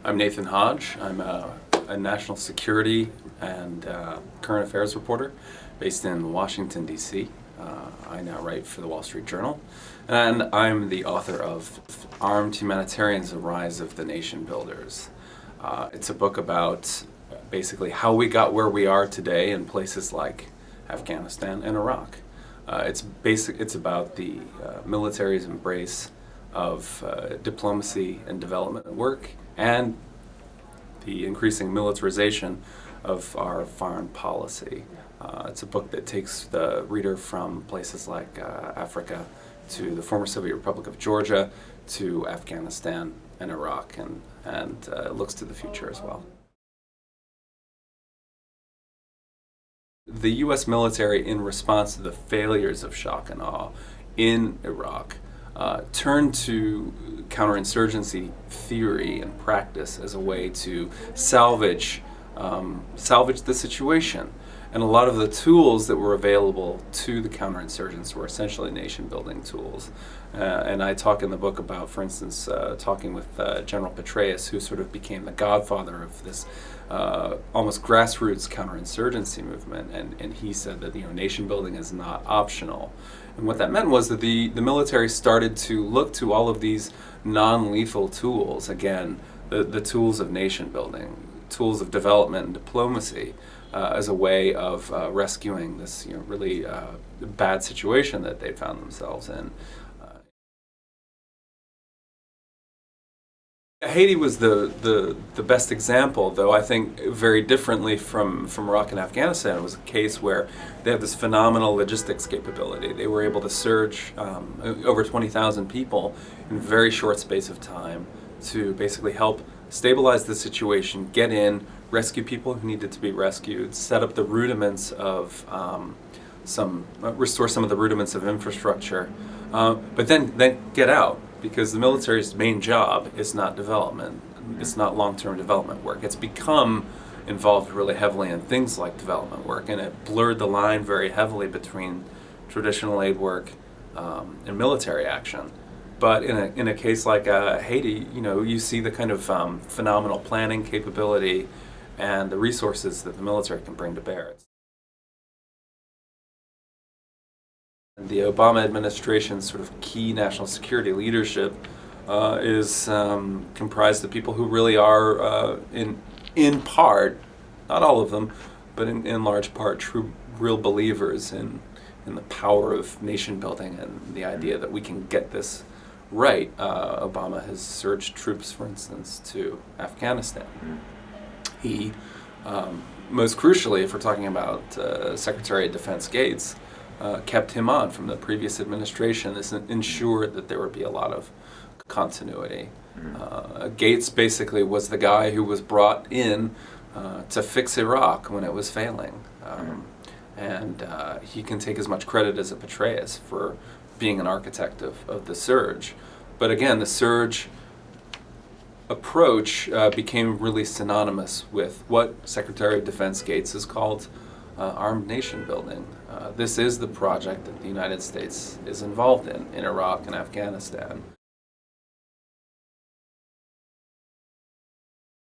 I'm Nathan Hodge. I'm a national security and current affairs reporter based in Washington, D.C. I now write for the Wall Street Journal, and I'm the author of Armed Humanitarians, A Rise of the Nation Builders. It's a book about basically how we got where we are today in places like Afghanistan and Iraq. It's about the military's embrace of diplomacy and development work and the increasing militarization of our foreign policy. It's a book that takes the reader from places like Africa to the former Soviet Republic of Georgia to Afghanistan and Iraq, and looks to the future as well. The U.S. military, in response to the failures of shock and awe in Iraq, turned to counterinsurgency theory and practice as a way to salvage the situation. And a lot of the tools that were available to the counterinsurgents were essentially nation-building tools. And I talk in the book about, for instance, talking with General Petraeus, who sort of became the godfather of this almost grassroots counterinsurgency movement. And he said that nation-building is not optional. And what that meant was that the military started to look to all of these non-lethal tools, again, the tools of nation-building, tools of development and diplomacy, as a way of rescuing this really bad situation that they found themselves in. Haiti was the best example, though I think very differently from Iraq and Afghanistan. It was a case where they have this phenomenal logistics capability. They were able to surge over 20,000 people in a very short space of time to basically help stabilize the situation, get in, rescue people who needed to be rescued, set up the rudiments of restore some of the rudiments of infrastructure, but then get out, because the military's main job is not development. It's not long-term development work. It's become involved really heavily in things like development work, and it blurred the line very heavily between traditional aid work and military action. But in a case like Haiti, you see the kind of phenomenal planning capability and the resources that the military can bring to bear. The Obama administration's sort of key national security leadership is comprised of people who really are, in part, not all of them, but in large part, true, real believers in the power of nation building and the idea that we can get this right. Obama has surged troops, for instance, to Afghanistan. He, most crucially, if we're talking about Secretary of Defense Gates, kept him on from the previous administration. This ensured that there would be a lot of continuity. Gates basically was the guy who was brought in to fix Iraq when it was failing. And he can take as much credit as a Petraeus for being an architect of the surge. But again, the surge approach became really synonymous with what Secretary of Defense Gates has called armed nation building. This is the project that the United States is involved in Iraq and Afghanistan.